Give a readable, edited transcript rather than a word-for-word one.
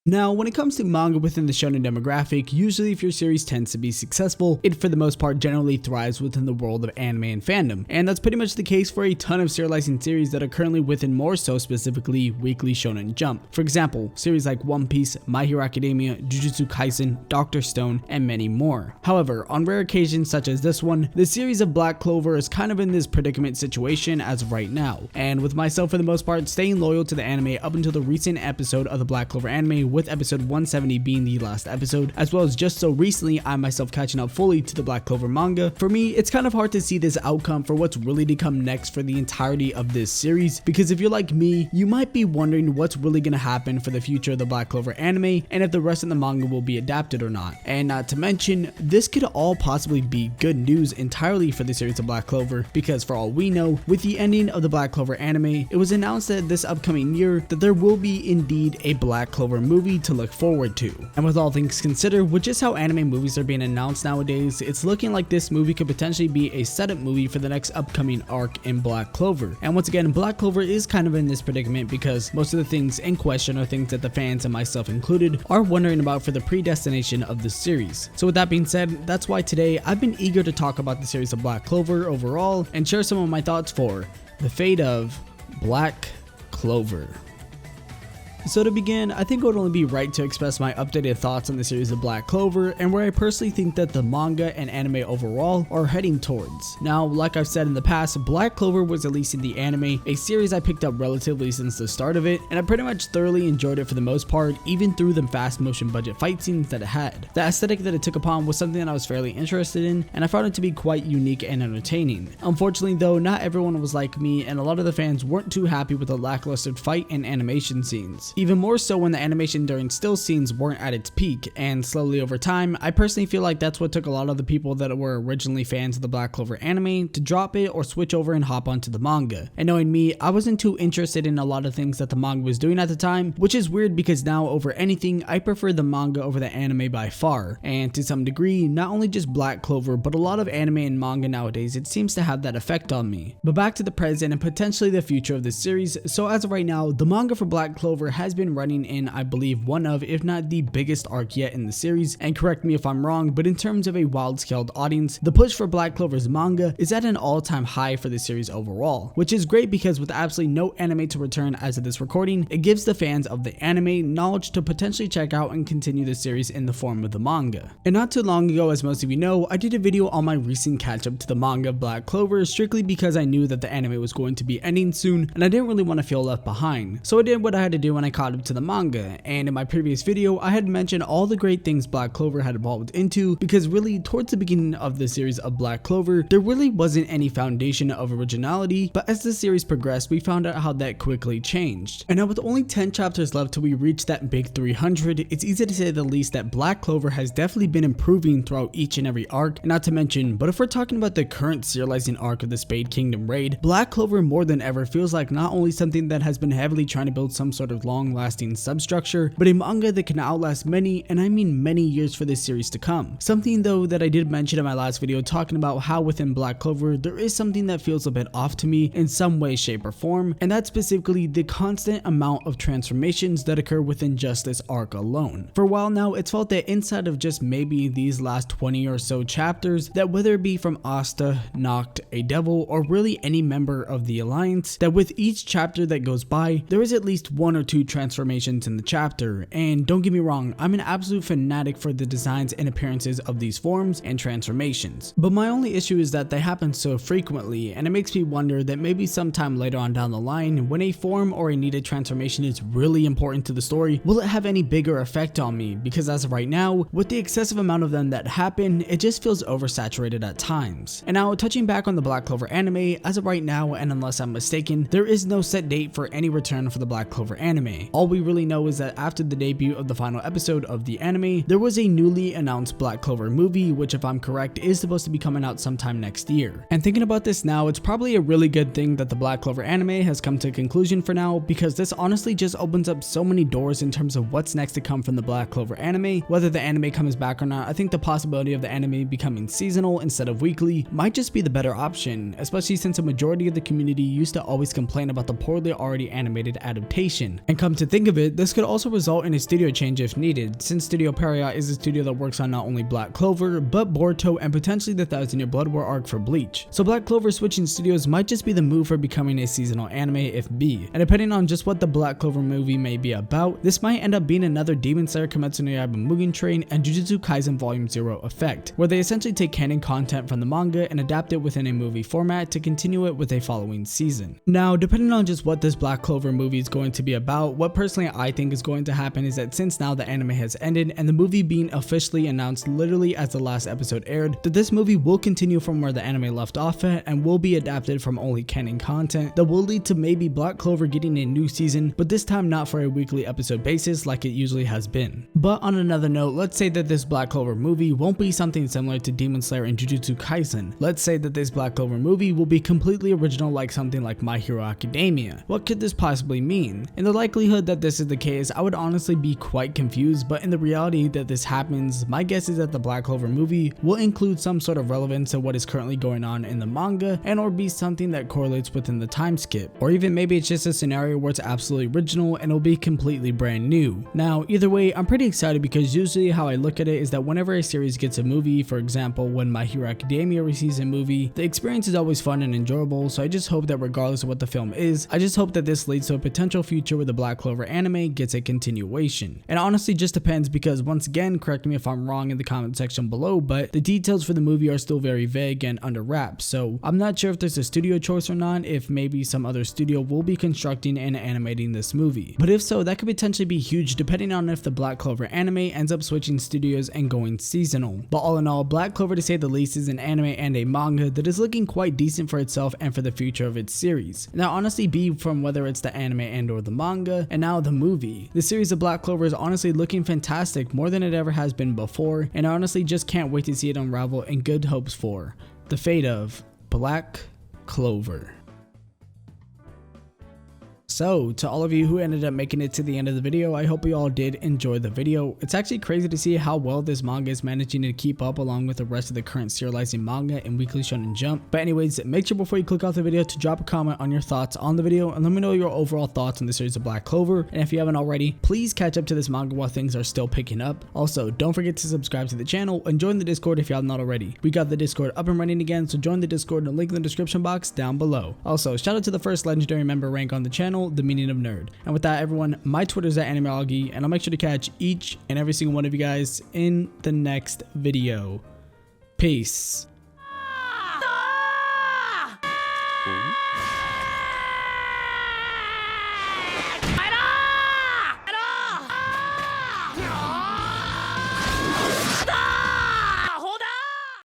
Now, when it comes to manga within the shonen demographic, usually if your series tends to be successful, it for the most part generally thrives within the world of anime and fandom, and that's pretty much the case for a ton of serializing series that are currently within more so specifically Weekly Shonen Jump. For example, series like One Piece, My Hero Academia, Jujutsu Kaisen, Dr.Stone, and many more. However, on rare occasions such as this one, the series of Black Clover is kind of in this predicament situation as of right now, and with myself for the most part staying loyal to the anime up until the recent episode of the Black Clover anime, with episode 170 being the last episode, as well as just so recently I myself catching up fully to the Black Clover manga. For me, it's kind of hard to see this outcome for what's really to come next for the entirety of this series, because if you're like me, you might be wondering what's really going to happen for the future of the Black Clover anime and if the rest of the manga will be adapted or not. And not to mention, this could all possibly be good news entirely for the series of Black Clover, because for all we know, with the ending of the Black Clover anime, it was announced that this upcoming year that there will be indeed a Black Clover movie to look forward to. And with all things considered, with just how anime movies are being announced nowadays, it's looking like this movie could potentially be a setup movie for the next upcoming arc in Black Clover. And once again, Black Clover is kind of in this predicament because most of the things in question are things that the fans and myself included are wondering about for the predestination of the series. So with that being said, that's why today I've been eager to talk about the series of Black Clover overall and share some of my thoughts for the fate of Black Clover. So to begin, I think it would only be right to express my updated thoughts on the series of Black Clover and where I personally think that the manga and anime overall are heading towards. Now, like I've said in the past, Black Clover was released in the anime, a series I picked up relatively since the start of it, and I pretty much thoroughly enjoyed it for the most part, even through the fast motion budget fight scenes that it had. The aesthetic that it took upon was something that I was fairly interested in, and I found it to be quite unique and entertaining. Unfortunately though, not everyone was like me, and a lot of the fans weren't too happy with the lackluster fight and animation scenes. Even more so when the animation during still scenes weren't at its peak, and slowly over time, I personally feel like that's what took a lot of the people that were originally fans of the Black Clover anime to drop it or switch over and hop onto the manga. And knowing me, I wasn't too interested in a lot of things that the manga was doing at the time, which is weird because now over anything, I prefer the manga over the anime by far. And to some degree, not only just Black Clover, but a lot of anime and manga nowadays, it seems to have that effect on me. But back to the present and potentially the future of this series. So as of right now, the manga for Black Clover has been running in, I believe, one of, if not the biggest arc yet in the series, and correct me if I'm wrong, but in terms of a wild-scaled audience, the push for Black Clover's manga is at an all-time high for the series overall, which is great because with absolutely no anime to return as of this recording, it gives the fans of the anime knowledge to potentially check out and continue the series in the form of the manga. And not too long ago, as most of you know, I did a video on my recent catch-up to the manga of Black Clover strictly because I knew that the anime was going to be ending soon, and I didn't really want to feel left behind. So I did what I had to do when I caught up to the manga, and in my previous video I had mentioned all the great things Black Clover had evolved into, because really towards the beginning of the series of Black Clover there really wasn't any foundation of originality, but as the series progressed we found out how that quickly changed. And now with only 10 chapters left till we reach that big 300, it's easy to say the least that Black Clover has definitely been improving throughout each and every arc. And not to mention, but if we're talking about the current serializing arc of the Spade Kingdom raid, Black Clover more than ever feels like not only something that has been heavily trying to build some sort of long-lasting substructure, but a manga that can outlast many, and I mean many years for this series to come. Something though that I did mention in my last video talking about how within Black Clover there is something that feels a bit off to me in some way, shape, or form, and that's specifically the constant amount of transformations that occur within just this arc alone. For a while now, it's felt that inside of just maybe these last 20 or so chapters, that whether it be from Asta, Noct, a devil, or really any member of the Alliance, that with each chapter that goes by, there is at least one or two transformations in the chapter. And don't get me wrong, I'm an absolute fanatic for the designs and appearances of these forms and transformations, but my only issue is that they happen so frequently, and it makes me wonder that maybe sometime later on down the line, when a form or a needed transformation is really important to the story, will it have any bigger effect on me? Because as of right now, with the excessive amount of them that happen, it just feels oversaturated at times. And now touching back on the Black Clover anime, as of right now, and unless I'm mistaken, there is no set date for any return for the Black Clover anime. All we really know is that after the debut of the final episode of the anime, there was a newly announced Black Clover movie, which if I'm correct is supposed to be coming out sometime next year. And thinking about this now, it's probably a really good thing that the Black Clover anime has come to a conclusion for now, because this honestly just opens up so many doors in terms of what's next to come from the Black Clover anime. Whether the anime comes back or not, I think the possibility of the anime becoming seasonal instead of weekly might just be the better option, especially since a majority of the community used to always complain about the poorly already animated adaptation. And come come to think of it, this could also result in a studio change if needed, since Studio Pierrot is a studio that works on not only Black Clover, but Boruto and potentially the 1000-Year Blood War arc for Bleach. So Black Clover switching studios might just be the move for becoming a seasonal anime if be, and depending on just what the Black Clover movie may be about, this might end up being another Demon Slayer Kimetsu no Yaiba Mugen Train and Jujutsu Kaisen Volume 0 effect, where they essentially take canon content from the manga and adapt it within a movie format to continue it with a following season. Now, depending on just what this Black Clover movie is going to be about, what personally I think is going to happen is that since now the anime has ended and the movie being officially announced literally as the last episode aired, that this movie will continue from where the anime left off at and will be adapted from only canon content that will lead to maybe Black Clover getting a new season, but this time not for a weekly episode basis like it usually has been. But on another note, let's say that this Black Clover movie won't be something similar to Demon Slayer and Jujutsu Kaisen. Let's say that this Black Clover movie will be completely original like something like My Hero Academia. What could this possibly mean? In the likelihood that this is the case, I would honestly be quite confused, but in the reality that this happens, my guess is that the Black Clover movie will include some sort of relevance to what is currently going on in the manga and or be something that correlates within the time skip, or even maybe it's just a scenario where it's absolutely original and it'll be completely brand new. Now either way, I'm pretty excited because usually how I look at it is that whenever a series gets a movie, for example when My Hero Academia receives a movie, the experience is always fun and enjoyable, so I just hope that regardless of what the film is, I just hope that this leads to a potential future where the Black Clover anime gets a continuation. And honestly just depends because once again, correct me if I'm wrong in the comment section below, but the details for the movie are still very vague and under wraps, so I'm not sure if there's a studio choice or not, if maybe some other studio will be constructing and animating this movie. But if so, that could potentially be huge depending on if the Black Clover anime ends up switching studios and going seasonal. But all in all, Black Clover to say the least is an anime and a manga that is looking quite decent for itself and for the future of its series. Now honestly be from whether it's the anime and or the manga, and now the movie. The series of Black Clover is honestly looking fantastic, more than it ever has been before, and I honestly just can't wait to see it unravel in good hopes for the fate of Black Clover. So, to all of you who ended up making it to the end of the video, I hope you all did enjoy the video. It's actually crazy to see how well this manga is managing to keep up along with the rest of the current serializing manga and Weekly Shonen Jump. But anyways, make sure before you click off the video to drop a comment on your thoughts on the video and let me know your overall thoughts on the series of Black Clover. And if you haven't already, please catch up to this manga while things are still picking up. Also, don't forget to subscribe to the channel and join the Discord if you have not already. We got the Discord up and running again, so join the Discord in the link in the description box down below. Also, shout out to the first legendary member rank on the channel, the meaning of nerd. And with that everyone, my Twitter is at Animology, and I'll make sure to catch each and every single one of you guys in the next video. Peace.